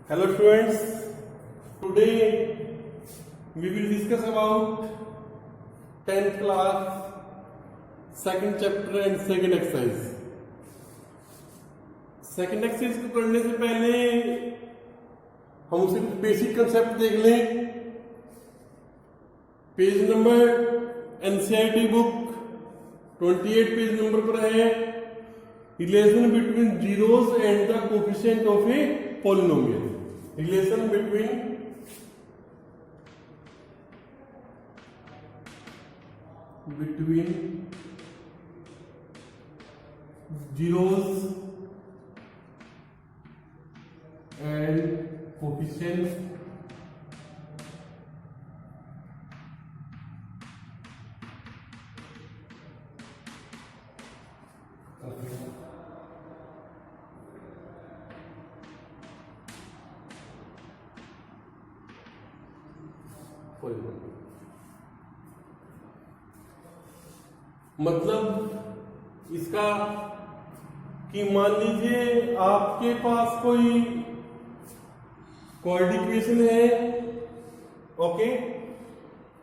Hello students, today we will discuss about 10th class, second chapter and second exercise. Second exercise को करने से पहले हम उसे कुछ बेसिक कंसेप्ट देख लें. Page number NCERT book 28 page number पर है. Relation between zeros and the coefficient of a polynomial. Relation between zeros and coefficient मतलब इसका कि मान लीजिए आपके पास कोई क्वाड्रेटिक इक्वेशन है. ओके,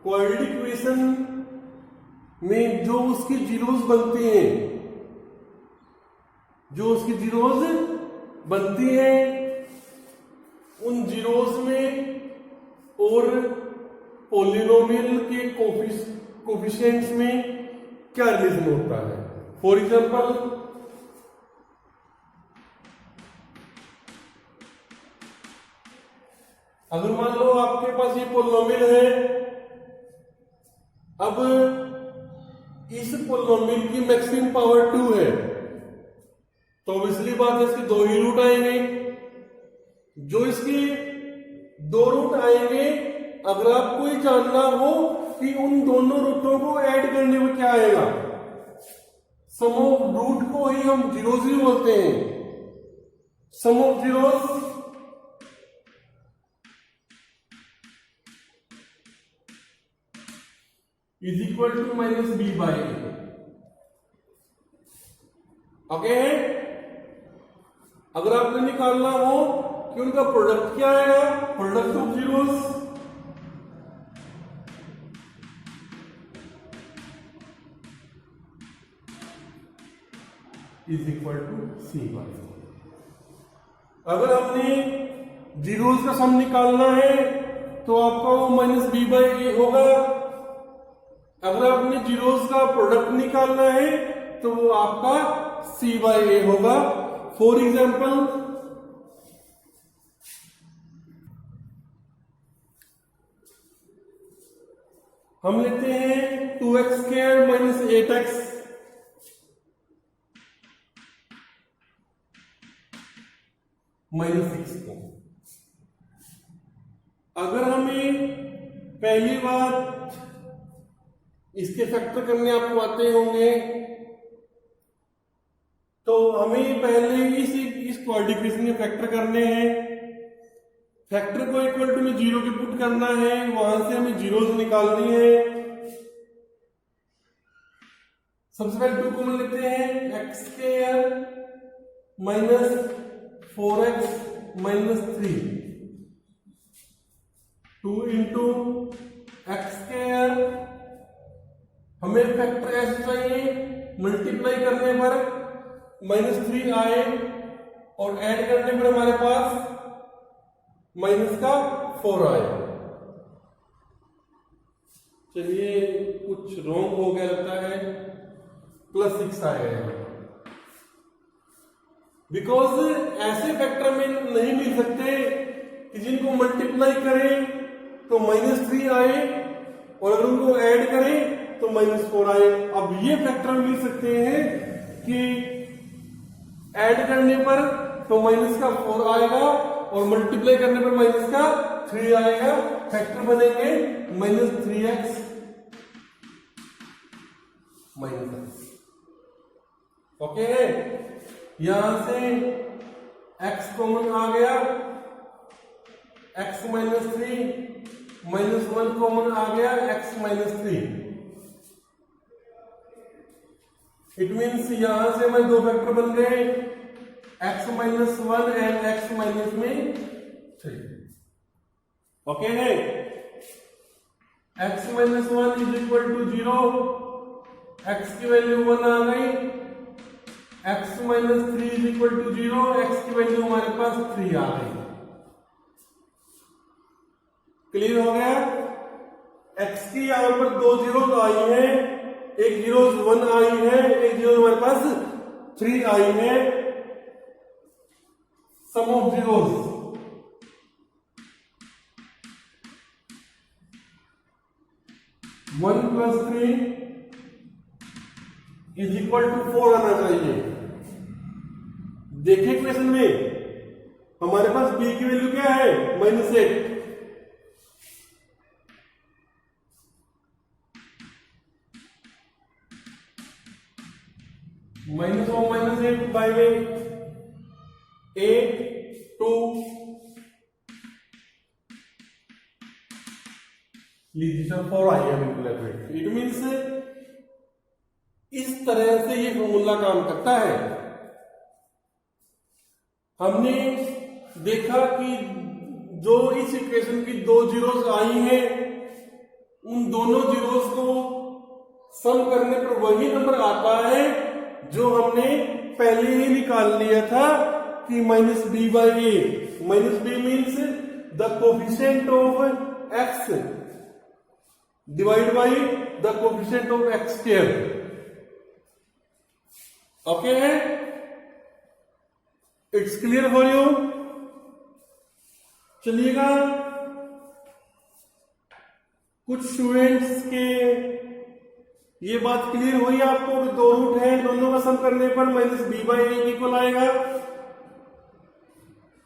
क्वाड्रेटिक इक्वेशन में जो उसके जीरोस बनते हैं, उन जीरोस में और पॉलिनोमियल के कोफिशिएंट्स में क्या रिलेशन होता है. फॉर एग्जांपल, अगर मान लो आपके पास ये पॉलिनोमियल है. अब इस पॉलिनोमियल की मैक्सिमम पावर 2 है, तो ऑब्वियसली बात है इसके दो ही रूट आएंगे. जो इसके दो रूट आएंगे, अगर आपको ये जानना हो कि उन दोनों रूटों को ऐड करने में क्या आएगा, सम ऑफ रूट को ही हम जीरोस ही बोलते हैं. Sum of zeros is equal to minus B by A. Okay, अगर आपने निकालना हो कि उनका प्रोडक्ट क्या आएगा, product of zeros is equal to C by. अगर हमने जीरोस का सम निकालना है तो आपका वो माइनस बी बाई ए होगा. अगर आपने जीरोस का प्रोडक्ट निकालना है तो वो आपका सी बाई ए होगा. फॉर एग्जाम्पल, हम लेते हैं 2x square minus 8x minus 6 को. अगर हमें पहली बार इसके फैक्टर करने आपको आते होंगे, तो हमें पहले इस क्वाड्रेटिक इक्वेशन के फैक्टर करने हैं. फैक्टर को इक्वल टू में जीरो के पुट करना है, वहां से हमें जीरोस निकालनी है. सबसे पहले 2 कॉमन लेते हैं. X square minus 4x minus 3, 2 into x square. हमें फैक्टर ऐसे चाहिए, मल्टीप्लाई करने पर -3 आए और ऐड करने पर हमारे पास माइनस का 4 आए. चलिए, कुछ रॉन्ग हो गया लगता है, +6 आएगा. बिकॉज ऐसे फैक्टर में नहीं मिल सकते कि जिनको मल्टीप्लाई करें तो -3 आए और अगर उनको ऐड करें तो -4 आए. अब ये फैक्टर मिल सकते हैं कि ऐड करने पर तो माइनस का 4 आएगा और मल्टीप्लाई करने पर माइनस का 3 आएगा. फैक्टर बनेंगे -3x माइनस. ओके है. यहां से x कॉमन आ गया, x माइनस 3 -1 कॉमन आ गया, x माइनस 3. इट मीन्स यहां से हमारे दो फैक्टर बन गए, x-1 एंड x- में 3। ओके है, x minus 1 is equal to 0, x की वैल्यू 1 आ गई, x minus 3 is equal to 0, x की वैल्यू हमारे पास 3 आ गई। क्लियर हो गया? x की यहां पर दो जीरो आई है, एक जीरो 1 आई है, एक जीरो हमारे पास 3 आई है। Sum of zeros, one plus 3 is equal to 4 आना चाहिए। देखिए क्वेश्चन में हमारे पास b की वैल्यू क्या है, -8। -8 बाई में 8 2 लीजिए 4 आई है बिल्कुल एक्यूरेट। इट मीन्स इस तरह से ये फॉर्मूला काम करता है। हमने देखा कि जो इस इक्वेशन की दो जीरोस आई हैं, उन दोनों जीरोस को सम करने पर वही नंबर आता है जो हमने पहले ही निकाल लिया था कि -b by a। -b means the coefficient of x divide by the coefficient of x square. Okay है, इट्स क्लियर फॉर यू। चलिएगा, कुछ स्टूडेंट्स के ये बात क्लियर हुई आपको कि दो रूट हैं, दोनों का सम करने पर -b बाई a इक्वल आएगा।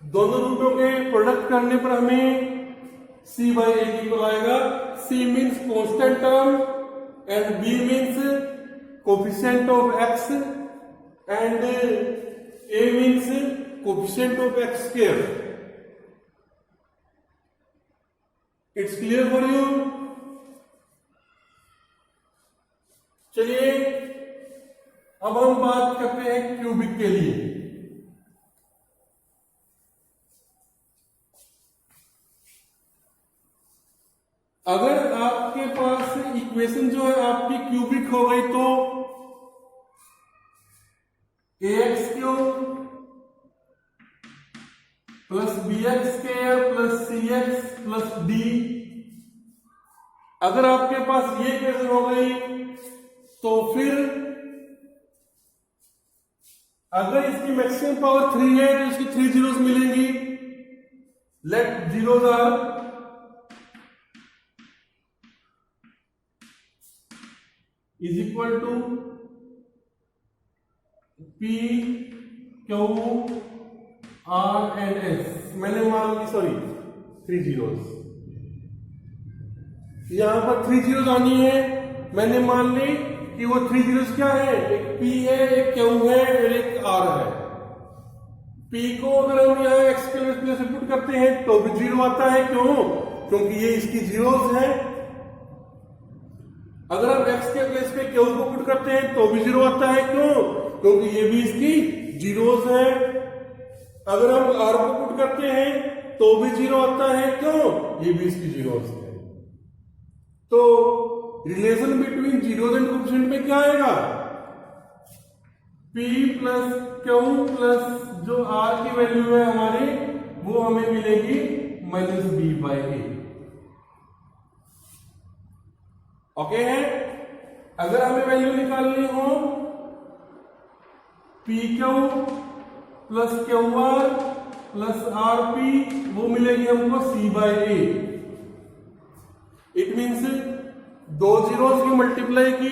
दोनों रूटों के प्रोडक्ट करने पर हमें c बाई a इक्वल आएगा। c means constant term and b means coefficient of x and a means coefficient of x square. It's clear for you. चलिए अब हम बात करते हैं क्यूबिक के लिए। अगर आपके पास इक्वेशन जो है आपकी क्यूबिक हो गई तो ax cube plus bx square plus cx plus d। अगर आपके पास ये इक्वेशन हो गई तो फिर अगर इसकी मैक्सिमम पावर 3 है तो इसकी 3 जीरोस मिलेंगी। Let zeros are is equal to p q r and s। मैंने मान ली, सॉरी 3 जीरोस, यहां पर 3 जीरोस आनी है। मैंने मान ली कि वो 3 जीरोस क्या है, एक p है, एक q है और एक r है। p को अगर हम यहाँ x के प्लेस पे पुट करते हैं तो भी 0 आता है। क्यों? क्योंकि ये इसकी जीरोस है। अगर हम x के प्लेस पे q को पुट करते हैं तो भी 0 आता है। क्यों? क्योंकि ये भी इसकी जीरोस है। अगर हम r को पुट करते हैं तो भी 0 आता है। क्यों? ये भी इसकी जीरोस है। तो relation between zeros and coefficient में क्या आएगा, p प्लस q प्लस जो r की वैल्यू है हमारी वो हमें मिलेगी -b बाई a। ओके है। अगर हमें वैल्यू निकालनी हो pq plus qr plus rp, वो मिलेगी हमको c by a। It means दो जीरोस की मल्टीप्लाई की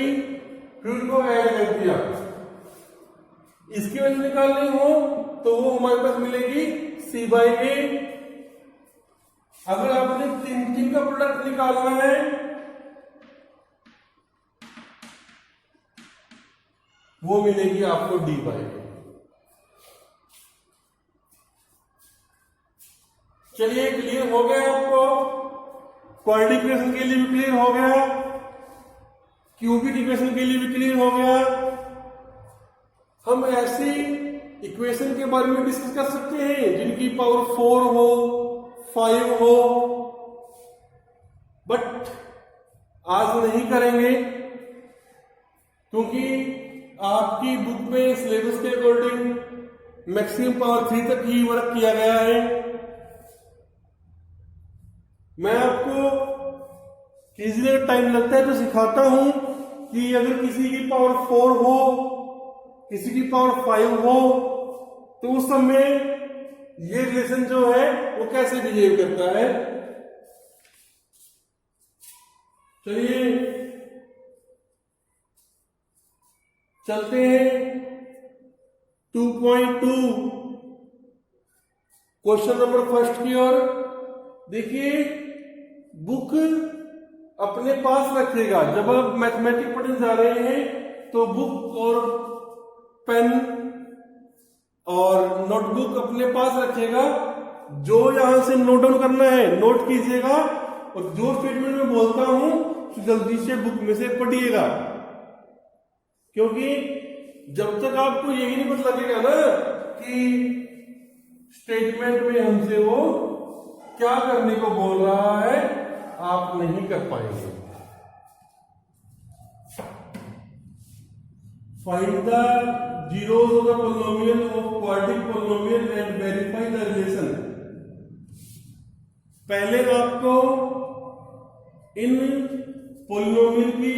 फिर उनको ऐड कर दिया। इसकी वैल्यू निकालनी हो तो वो हमारे पास मिलेगी c बाई a। अगर आपने तीन का प्रोडक्ट निकालना है वो मिलेगी आपको d बाई a। चलिए क्लियर हो गया आपको, क्वाड्रेटिक इक्वेशन के लिए भी क्लियर हो गया, क्यूबिक इक्वेशन के लिए भी क्लियर हो गया। हम ऐसी इक्वेशन के बारे में डिस्कस कर सकते हैं जिनकी पावर 4 हो, 5 हो, बट आज नहीं करेंगे क्योंकि आपकी बुक में सिलेबस के अकॉर्डिंग मैक्सिमम पावर 3 तक ही वर्क किया गया है। मैं आपको किसी जगह टाइम लगता है तो सिखाता हूं कि अगर किसी की पावर 4 हो, किसी की पावर 5 हो, तो उस समय ये रिलेशन जो है वो कैसे बिहेव करता है। चलिए चलते हैं 2.2 क्वेश्चन नंबर फर्स्ट की ओर। देखिए, बुक अपने पास रखिएगा। जब आप मैथमेटिक्स पढ़ने जा रहे हैं तो बुक और पेन और नोटबुक अपने पास रखिएगा। जो यहां से नोट डाउन करना है नोट कीजिएगा, और जो स्टेटमेंट में बोलता हूं तो जल्दी से बुक में से पढ़िएगा, क्योंकि जब तक आपको यही नहीं पता लगेगा ना कि स्टेटमेंट में हमसे वो क्या करने को बोल रहा है, आप नहीं कर पाएंगे। Find the zeros of the polynomial of quadratic polynomial and verify the relation। पहले आपको इन पोलिनोमियल की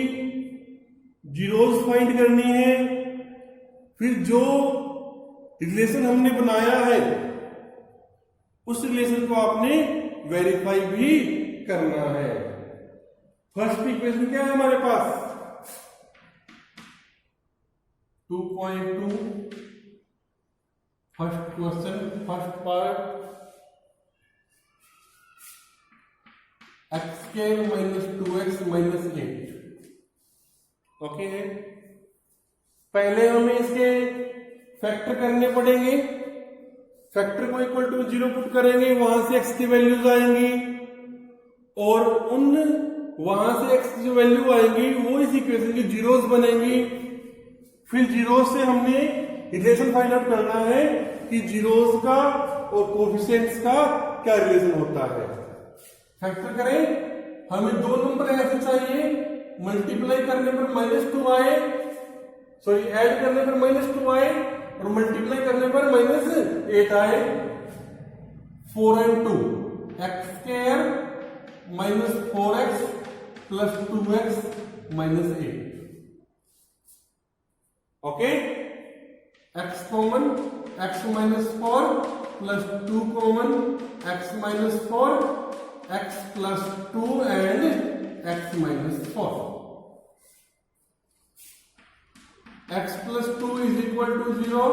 जीरोस फाइंड करनी है, फिर जो रिलेशन हमने बनाया है उस रिलेशन को आपने वेरीफाई भी करना है। फर्स्ट इक्वेशन क्या है हमारे पास? 2.2 first question, first part, x square minus 2x minus 8। Okay है। पहले हमें इसके फैक्टर करने पड़ेंगे। फैक्टर को इक्वल टू 0 पुट करेंगे, वहां से x की वैल्यूज आएंगी, और उन वहां से x की जो वैल्यू आएंगी वो इस इक्वेशन की जीरोस बनेंगी। फिर जीरोस से हमने रिलेशन फाइंड आउट करना है कि जीरोस का और कोफिशिएंट्स का क्या रिलेशन होता है। फैक्टर करें, हमें दो नंबर ऐसे चाहिए, मल्टीप्लाई करने पर -2 आए, सॉरी ऐड करने पर -2 आए और मल्टीप्लाई करने पर -8 आए। 4 and 2 x square minus 4x plus 2x minus 8। Okay, x common, x minus 4 plus 2 common, x minus 4, x plus 2 and x minus 4। x plus 2 is equal to 0,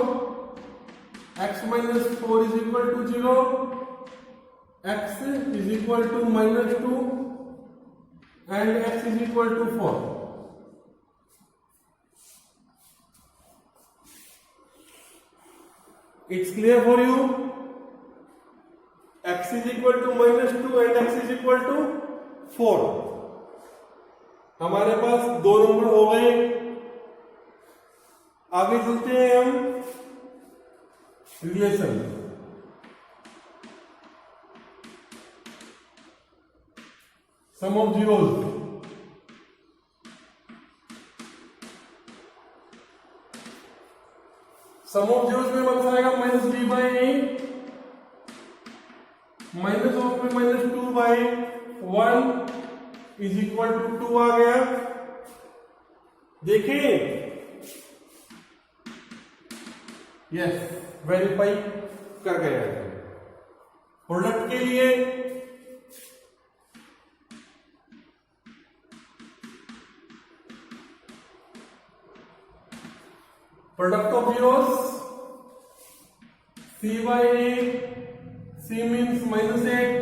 x minus 4 is equal to 0, x is equal to -2 and x is equal to 4। It's clear for you? X is equal to -2 and x is equal to 4। हमारे पास दो number हो गए। आगे चलते हैं हम relation. Sum of zeros. Sum of zeros में वापस आएगा -b/8, माइनस ऑफ में -2/1 इज इक्वल टू 2 आ गया। देखें, यस, वेरीफाई कर गया है। प्रोडक्ट के लिए product of zeros, c/8, c means -8,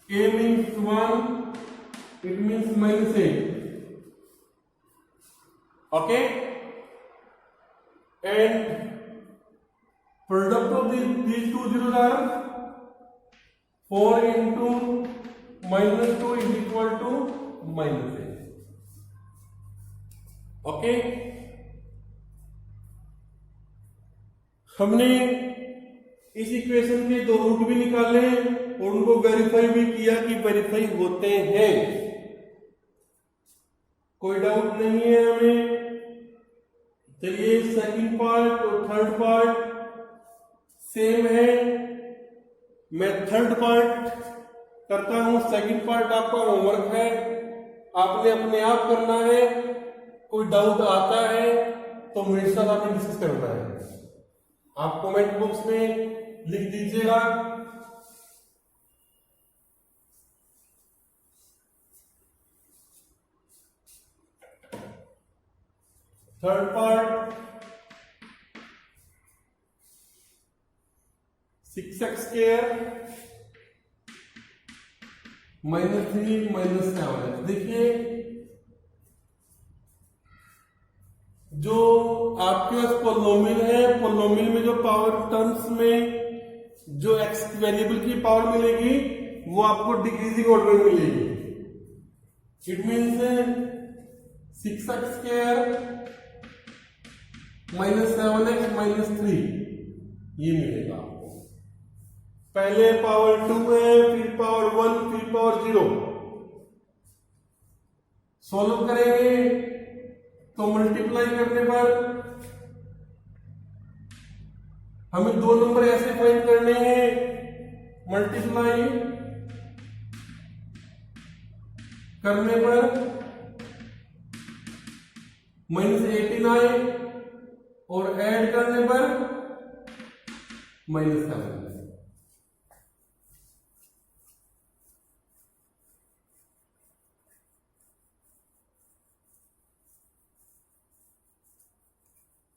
a means 1, it means -8. Okay, and product of these two zeros are 4 into -2 is equal to -8. Okay, हमने इस इक्वेशन के दो रूट भी निकाले और उनको वेरीफाई भी किया कि वेरीफाई होते हैं, कोई डाउट नहीं है हमें। चलिए सेकंड पार्ट और थर्ड पार्ट सेम है। मैं थर्ड पार्ट करता हूं, सेकंड पार्ट आपका होमवर्क है, आपने अपने आप करना है। कोई डाउट आता है तो मेरे साथ आपने डिस्कस करना है, आप कमेंट बॉक्स में लिख दीजिएगा। Third part 6x² -3 -7। देखिए जो आपके पास पोलिनोमियल है, पोलिनोमियल में जो पावर टर्म्स में जो एक्स वेरिएबल की पावर मिलेगी वो आपको डिक्रीजिंग ऑर्डर में मिलेगी। इट मीन्स 6x² -7x -3 ये मिलेगा आपको। पहले पावर 2 है, फिर पावर 1, फिर पावर 0। सॉल्व करेंगे तो मल्टीप्लाई करने पर हमें दो नंबर ऐसे फाइंड करने हैं, मल्टीप्लाई करने पर -18 आए और ऐड करने पर -7।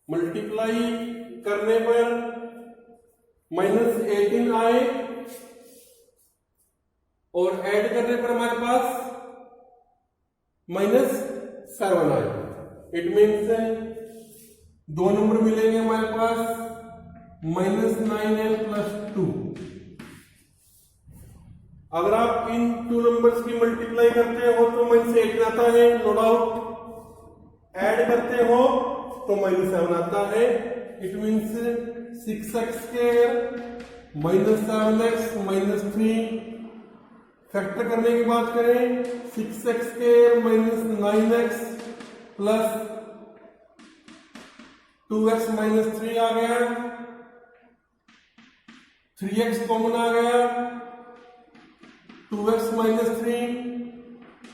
मल्टीप्लाई करने पर -18 आए और ऐड करने पर हमारे पास -7 आए। इट मीन्स दो नंबर मिलेंगे हमारे पास -9n+2। अगर आप इन टू नंबर्स की मल्टीप्लाई करते हो तो -18 आता है, नो डाउट। ऐड करते हो तो -7 आता है। It means 6x² -7x -3। Factor करने की बात करें 6x² -9x प्लस 2x -3 आ गया, 3x कॉमन आ गया, 2x -3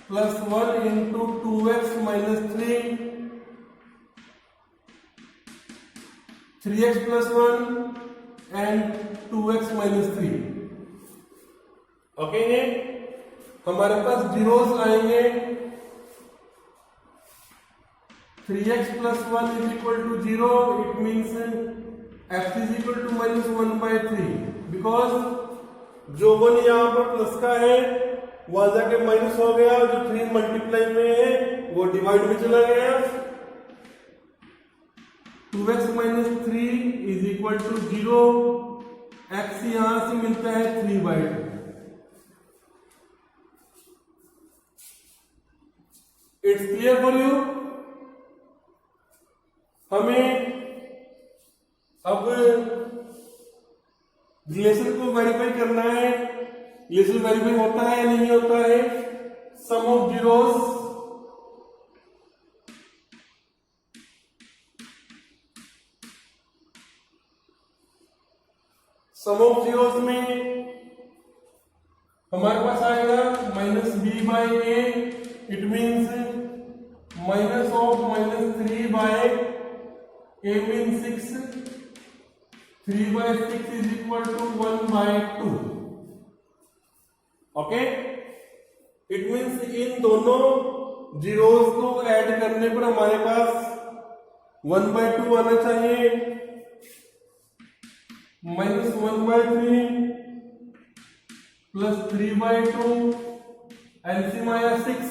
plus 1 into 2x -3, 3x plus 1 and 2x minus 3। Okay है, हमारे पास जीरोस आएंगे। 3x plus 1 is equal to 0। It means x is equal to -1/3 because जो 1 यहाँ पर प्लस का है वहां जाके माइनस हो गया, जो 3 मल्टीप्लाई में है वो डिवाइड में चला गया। 2x -3 is equal to 0। x यहां से मिलता है 3/2। It's clear for you. हमें अब रिलेशन को वेरीफाई करना है, रिलेशन वेरीफाई होता है या नहीं होता है। Sum of zeros sum of zeros में हमारे पास आएगा -b/a। It means minus of -3/a means 6। 3/6 is equal to 1/2। Okay, it means इन दोनों जीरोस को ऐड करने पर हमारे पास 1/2 आना चाहिए। -1/3 प्लस 3/2 एलसीएम आया 6।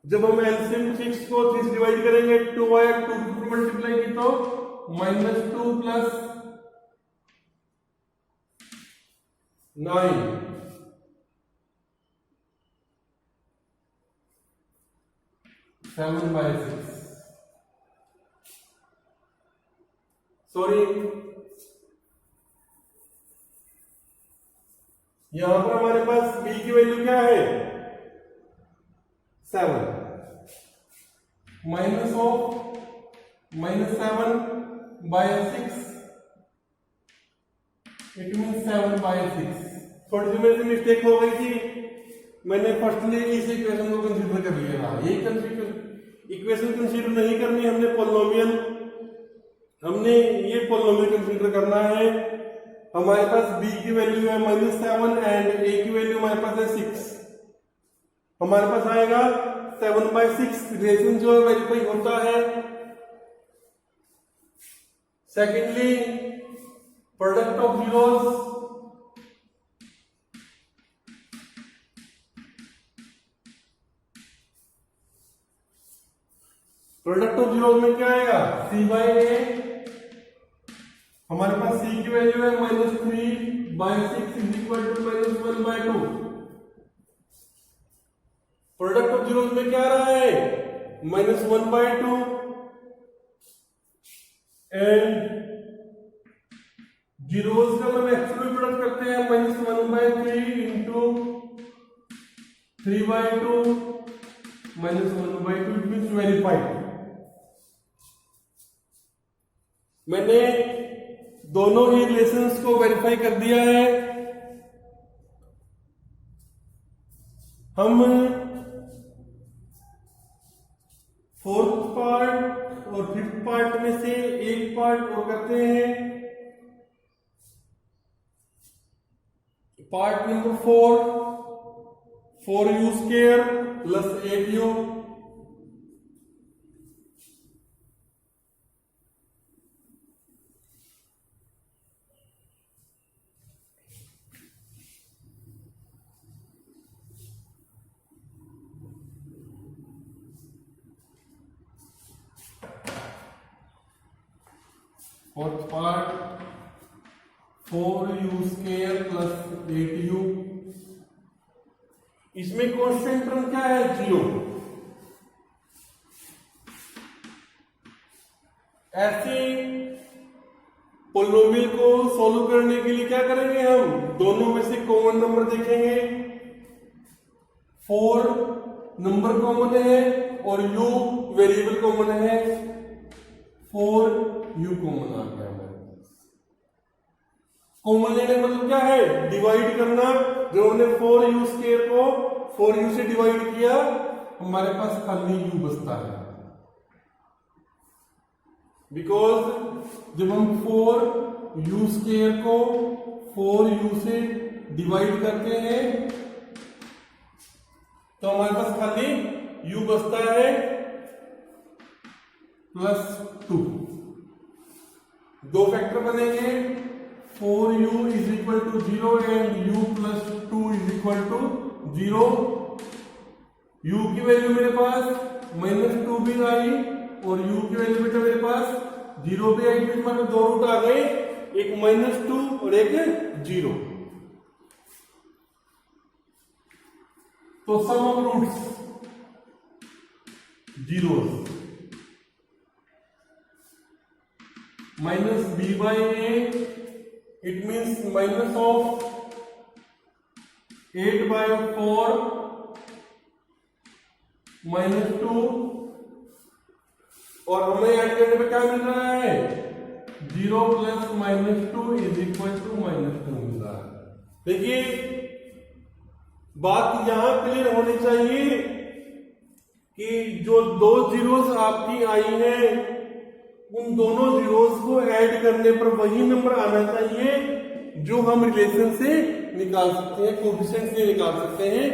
जब हम एलसीएम 6 को 3 से डिवाइड करेंगे 2 आया, 2 मल्टीप्लाई की तो -2 प्लस 9 7/6। सॉरी यहां पर हमारे पास b की वैल्यू क्या है 7 माइनस ऑफ -7/6 इट मीन 7/6। थोड़ी सी मेरे से मिस्टेक हो गई थी, मैंने फर्स्टली इस इक्वेशन को कंसीडर कर लिया था। ये इक्वेशन कंसीडर नहीं करनी, हमने पॉलिनोमियल, हमने ये पॉलिनोमियल कंसीडर करना है। हमारे पास b की वैल्यू है -7 एंड a की वैल्यू हमारे पास है 6। हमारे पास आएगा 7/6। रिलेशन जो है वेरीफाई होता है। Secondly product of zeros, product of zeros में क्या आएगा c/a। हमारे पास c की वैल्यू है -3/6 is equal to -1/2। Product of zeros में क्या आ रहा है -1/2 एंड जीरोस का हम एक्चुअल प्रोडक्ट करते हैं -1/3 इंटू 3/2 -1/2 इट मींस वेरीफाइड। मैंने दोनों ही रिलेशंस को वेरीफाई कर दिया है। हम फोर्थ पार्ट और फिफ्थ पार्ट में से एक पार्ट और करते हैं। Part number 4u square plus 8u। Fourth part 4u square plus 8u। इसमें कांस्टेंट टर्म क्या है 0। ऐसे पॉलिनोमियल को सॉल्व करने के लिए क्या करेंगे, हम दोनों में से कॉमन नंबर देखेंगे। 4 नंबर कॉमन है और u वेरिएबल कॉमन है। 4u कॉमन आ गया हमारे पास। कॉमन लेने का मतलब क्या है, डिवाइड करना। जो हमने 4u स्क्वायर को 4u से डिवाइड किया, हमारे पास खाली u बचता है। बिकॉज जब हम 4u स्क्वायर को 4u से डिवाइड करते हैं तो हमारे पास खाली u बचता है +2। दो फैक्टर बनेंगे, 4u is equal to 0 and u +2 is equal to 0। u की वैल्यू मेरे पास -2 भी आई और u की वैल्यू बेटा मेरे पास 0 भी आई। बीच में दो रूट आ गए, एक -2 और एक 0। तो sum of roots zeros -b/a it means minus of 8/4 -2 और हमें ऐड करने पे क्या मिल रहा है 0 + -2 इज इक्वल टू -2 मिल रहा है। देखिए बात यहां क्लियर होनी चाहिए कि जो दो जीरोस आपकी आई हैं उन दोनों जीरोस को ऐड करने पर वही नंबर आना चाहिए जो हम रिलेशन से निकाल सकते हैं, कोफिशिएंट से निकाल सकते हैं।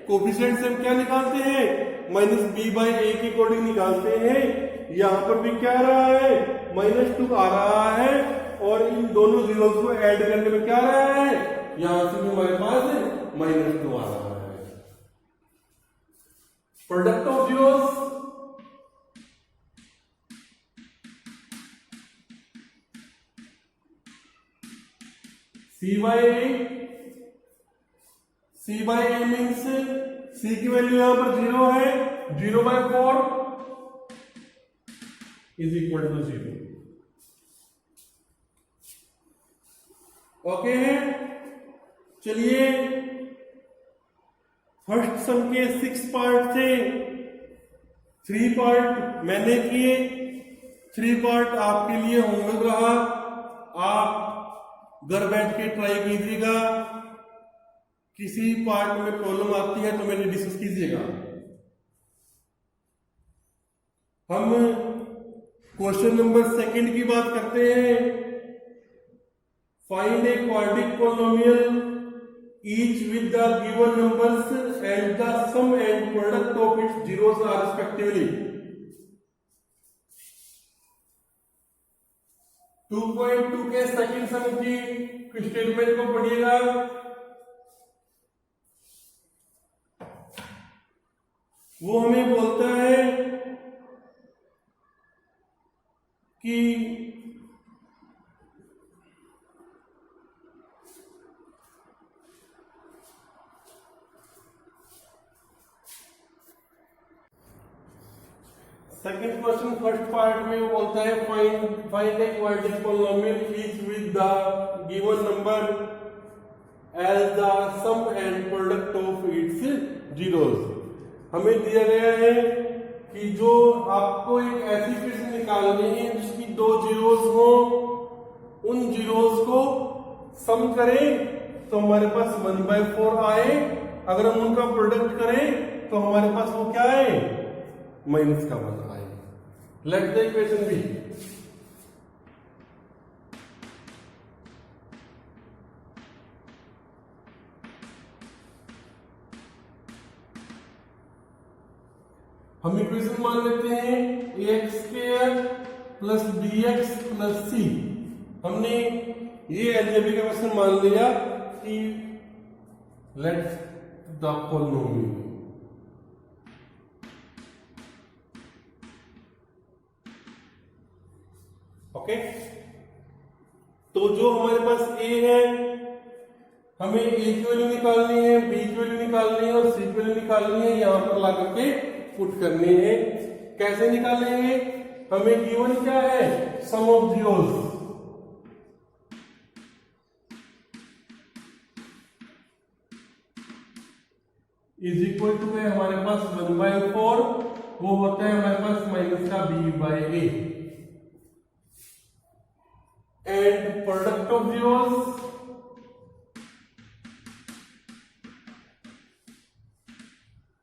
कोफिशिएंट से हम क्या निकालते हैं -b/a के अकॉर्डिंग निकालते हैं। यहां पर भी क्या आ रहा है -2 आ रहा है और इन दोनों जीरोस को ऐड करने में क्या आ रहा है, यहां से भी हमारे पास -2 आ रहा है। Product of zeros c/a means c की वैल्यू यहां पर 0 है, 0/4 इज इक्वल टू 0। ओके है। चलिए फर्स्ट सम के 6 पार्ट थे, 3 पार्ट मैंने किए, 3 पार्ट आपके लिए होमवर्क रहा। आप घर बैठ के ट्राई कीजिएगा, किसी पार्ट में प्रॉब्लम आती है तो मैंने डिस्कस कीजिएगा। हम क्वेश्चन नंबर 2 की बात करते हैं। Find a quadratic polynomial each with the given numbers and the sum and product of its zeros are respectively. 2.2 के सेकंड सम की स्टेटमेंट को पढ़िएगा। वो हमें बोलता है कि सेकंड क्वेश्चन फर्स्ट पार्ट में बोलता है find a quadratic polynomial each with the given number as the sum and product of its zeros. हमें दिया गया है कि जो आपको एक ऐसी किस्म निकालनी है जिसकी 2 जीरोस हो, उन जीरोस को सम करें तो हमारे पास 1/4 आए। अगर हम उनका प्रोडक्ट करें तो हमारे पास वो क्या है, माइनस का 1 आए। Let the equation be. हम इक्वेशन मान लेते हैं ax² plus bx plus c। हमने ये एलजेब्रिक इक्वेशन मान लिया कि लेट द पॉलिनोमियल। ओके, तो जो हमारे पास a है, हमें a की वैल्यू निकालनी है, b की वैल्यू निकालनी है और c की वैल्यू निकालनी है, यहां पर ला करके पुट करनी है। कैसे निकालेंगे? हमें गिवन क्या है, sum of zeros. Is equal to है हमारे पास 1/4, वो होता है हमारे पास माइनस का b/a and product of zeros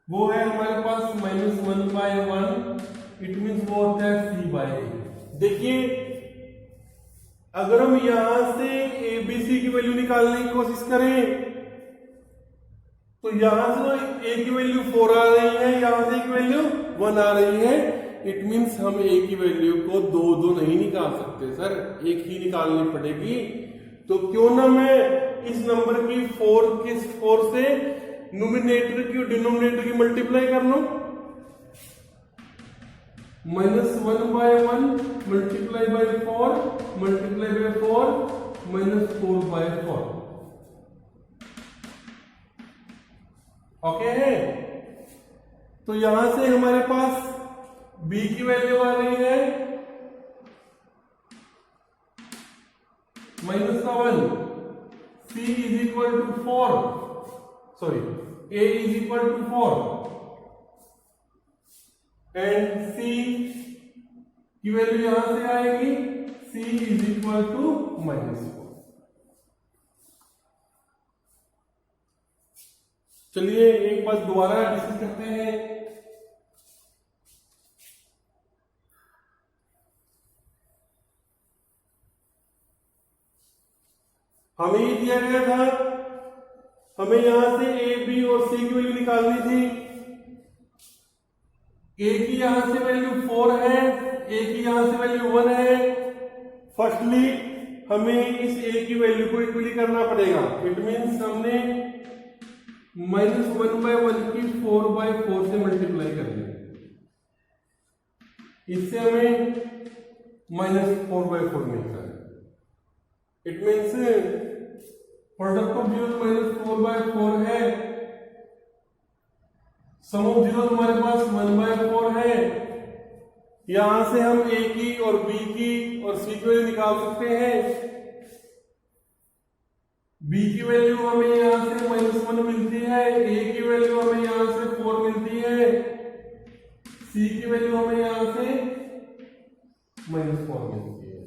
वो है हमारे पास -1/1, इट मीन्स वो होता है c/a। देखिए अगर हम यहां से abc की वैल्यू निकालने की कोशिश करें तो यहां से तो a की वैल्यू 4 आ रही है, यहां से a की वैल्यू 1 आ रही है। इट मीन्स हम a की वैल्यू को 2 नहीं निकाल सकते सर, एक ही निकालनी पड़ेगी। तो क्यों ना मैं इस नंबर की 4 से न्यूमरेटर की और डिनोमिनेटर की मल्टीप्लाई कर लूं। -1/1 multiply by 4 multiply by 4 -4/4। Okay है, तो यहां से हमारे पास b की वैल्यू आ रही है -1, c is equal to 4, sorry a is equal to 4 and c की वैल्यू यहां से आएगी c इज इक्वल टू -4। चलिए एक बार दोबारा डिस्कस करते हैं। हमें ये दिया गया था, हमें यहां से a, b और c की वैल्यू निकालनी थी। a की यहां से वैल्यू 4 है, a की यहां से वैल्यू 1 है। फर्स्टली हमें इस a की वैल्यू को इक्वली करना पड़ेगा। इट मीन्स हमने -1/1 की 4/4 से मल्टीप्लाई कर दी, इससे हमें -4/4 मिलता है। It means product of zeros -4/4 है, सम ऑफ जीरोस हमारे पास 1/4 है। यहां से हम a की और b की और c की वैल्यू निकाल सकते हैं। बी की वैल्यू हमें यहां से -1 मिलती है, ए की वैल्यू हमें यहां से 4 मिलती है, सी की वैल्यू हमें यहां से -4 मिलती है।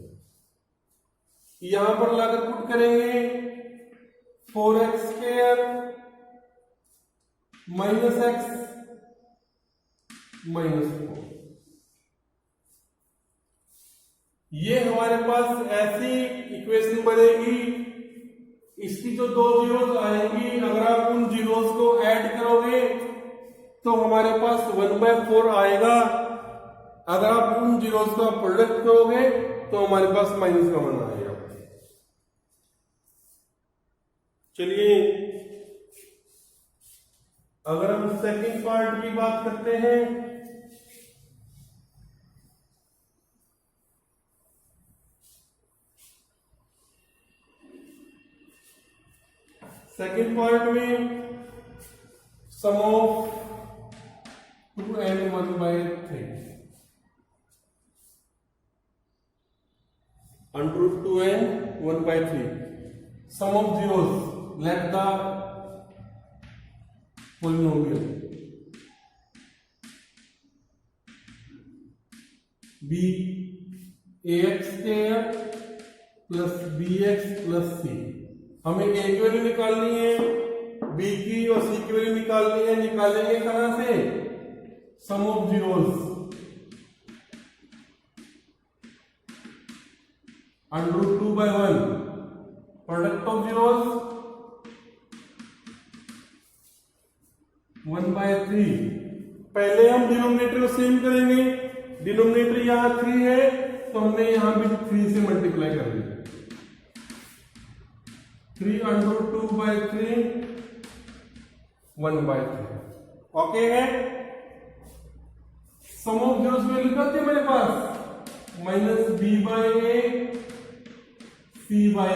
यहां पर लाकर पुट करेंगे 4x² -x -4। ये हमारे पास ऐसी इक्वेशन बनेगी। इसकी जो दो जीरोस आएंगी, अगर आप उन जीरोस को ऐड करोगे तो हमारे पास 1/4 आएगा। अगर आप उन जीरोस का प्रोडक्ट करोगे तो हमारे पास माइनस का 1 आएगा। चलिए अगर हम सेकंड पार्ट की बात करते हैं, सेकंड पार्ट में सम of 2 and 1/3 √2 and 1/3 sum of zeros, let the polynomial be ax² plus bx plus c। हमें a की वैल्यू निकालनी है, b की और c की वैल्यू निकालनी है। निकालेंगे कहां से? Sum of zeros √2/1 product of zeros 1/3। पहले हम डिनोमिनेटर को सेम करेंगे। डिनोमिनेटर यहां 3 है तो हमने यहां भी 3 से मल्टीप्लाई कर दिया। 3 √2/3 1/3 ओके है। सम ऑफ जीरोस वैल्यू क्या थी मेरे पास? -b/a c/a।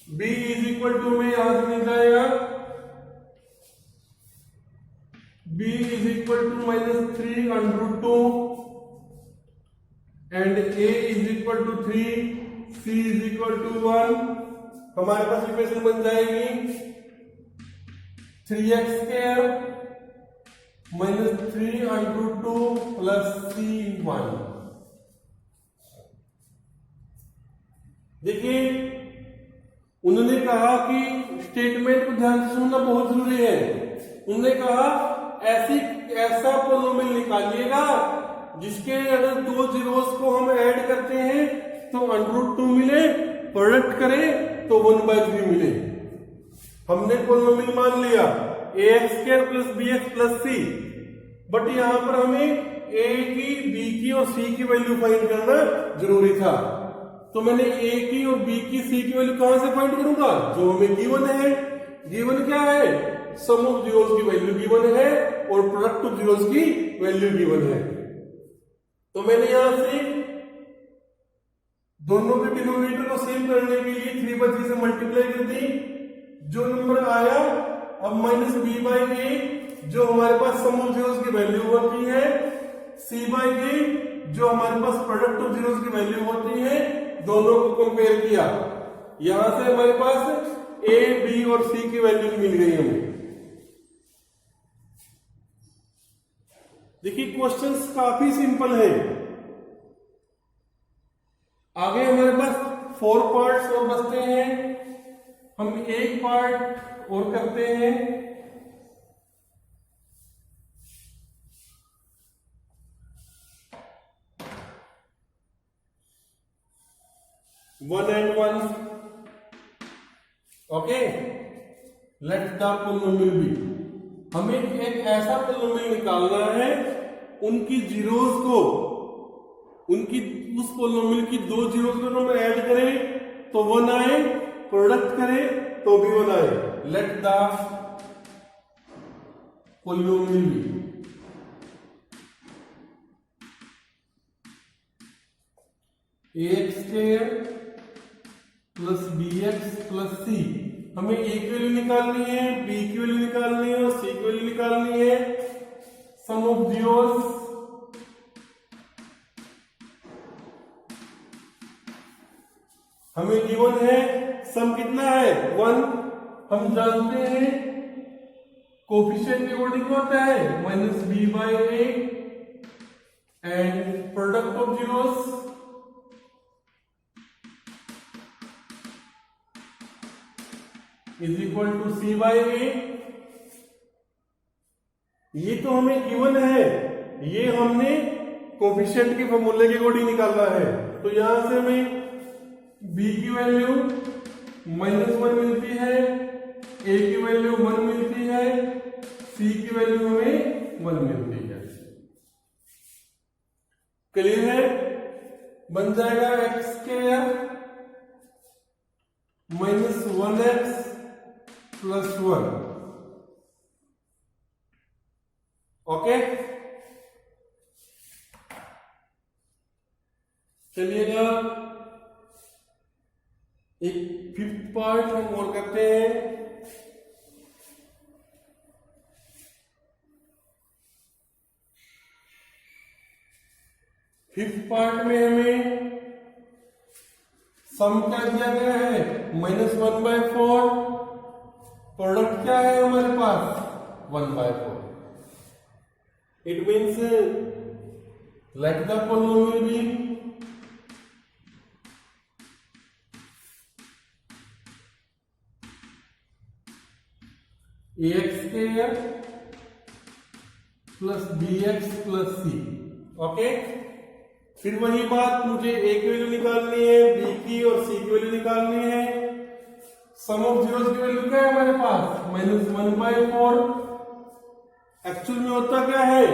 b is equal to में यहां से मिल जाएगा b is equal to -3 √2 and a is equal to 3, c is equal to 1। हमारे पास इक्वेशन बन जाएगी 3x² -3 √2 प्लस c1। देखिए उन्होंने कहा कि स्टेटमेंट को ध्यान से सुनना बहुत जरूरी है। उन्होंने कहा ऐसा पोलिनोमियल निकालिएगा जिसके अगर दो जीरोस को हम ऐड करते हैं तो √2 मिले, प्रोडक्ट करें तो 1/3 मिले। हमने पोलिनोमियल मान लिया ax² plus bx plus c, but यहां पर हमें a की, b की और c की वैल्यू फाइंड करना जरूरी था। तो मैंने a की और b की, c की वैल्यू कहां से फाइंड करूंगा? जो हमें गिवन है। गिवन क्या है? सम ऑफ जीरोस की वैल्यू गिवन है और प्रोडक्ट ऑफ जीरोस की वैल्यू गिवन है। तो मैंने यहां से दोनों के डिनोमिनेटर को सेम करने के लिए 3/3 से मल्टीप्लाई कर दी। जो नंबर आया अब -b/a जो हमारे पास सम ऑफ जीरोस की वैल्यू होती है, c/a जो हमारे पास प्रोडक्ट ऑफ जीरोस की वैल्यू होती है, दोनों को कंपेयर किया। यहां से हमारे पास a, b और c की वैल्यू मिल गई हमें। देखिए क्वेश्चंस काफी सिंपल है। आगे हमारे पास 4 पार्ट्स और बचते हैं। हम एक पार्ट और करते हैं। One and one okay. Let the polynomial be. हमें एक ऐसा पोलिनोमियल निकालना है उनकी जीरोस को, उनकी उस पोलिनोमियल की दो जीरोस को हम ऐड करें तो 1 आए, प्रोडक्ट करें तो भी 1 आए। Let the polynomial be. ax² plus bx plus c। हमें a की वैल्यू निकालनी है, b की वैल्यू निकालनी है और c की वैल्यू निकालनी है। सम ऑफ जीरोस हमें गिवन है सम कितना है 1। हम जानते हैं कोफिशिएंट के अकॉर्डिंग क्या होता है -b/a and product of zeros is equal to c/a। ये तो हमें गिवन है, ये हमने कोफिशिएंट के फॉर्मूले के अकॉर्डिंग निकालना है। तो यहां से हमें b की वैल्यू -1 मिलती है, a की वैल्यू 1 मिलती है, c की वैल्यू हमें 1 मिलती है। क्लियर है? बन जाएगा x² -1x + 1। ओके, चलिएगा एक 5th पार्ट हम और करते हैं। फिफ्थ पार्ट में हमें सम क्या दिया गया है -1/4, प्रोडक्ट क्या है हमारे पास 1/4। It means let the polynomial be ax² + bx + c। Okay, फिर वही बात, मुझे a की वैल्यू निकालनी है, b की और c की वैल्यू निकालनी है। सम ऑफ जीरोस की वैल्यू क्या है हमारे पास -1/4। एक्चुअल में होता क्या है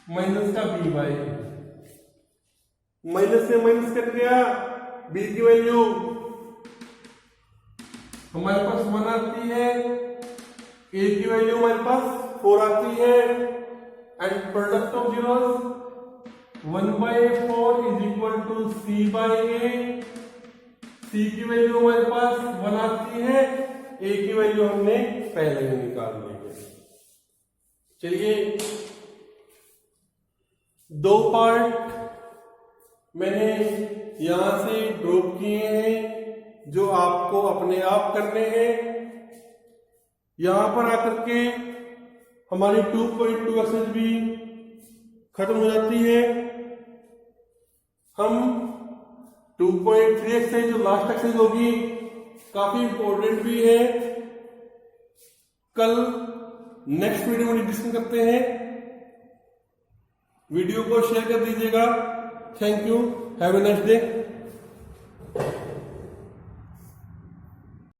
माइनस का b/a, माइनस से माइनस कट गया, b की वैल्यू हमारे पास 1 आती है, a की वैल्यू हमारे पास 4 आती है and product of zeros 1/4 is equal to c/a। c की वैल्यू हमारे पास 1 आती है, a की वैल्यू हमने पहले ही निकाल ली है। चलिए, 2 पार्ट मैंने यहां से ड्रॉप किए हैं जो आपको अपने आप करने हैं। यहां पर आकर के हमारी 2.2 एक्सरसाइज भी खत्म हो जाती है। हम 2.3 एक्सरसाइज जो लास्ट एक्सरसाइज होगी काफी इंपॉर्टेंट भी है, कल नेक्स्ट वीडियो में डिस्कस करते हैं। वीडियो को शेयर कर दीजिएगा। Thank you, have a nice day.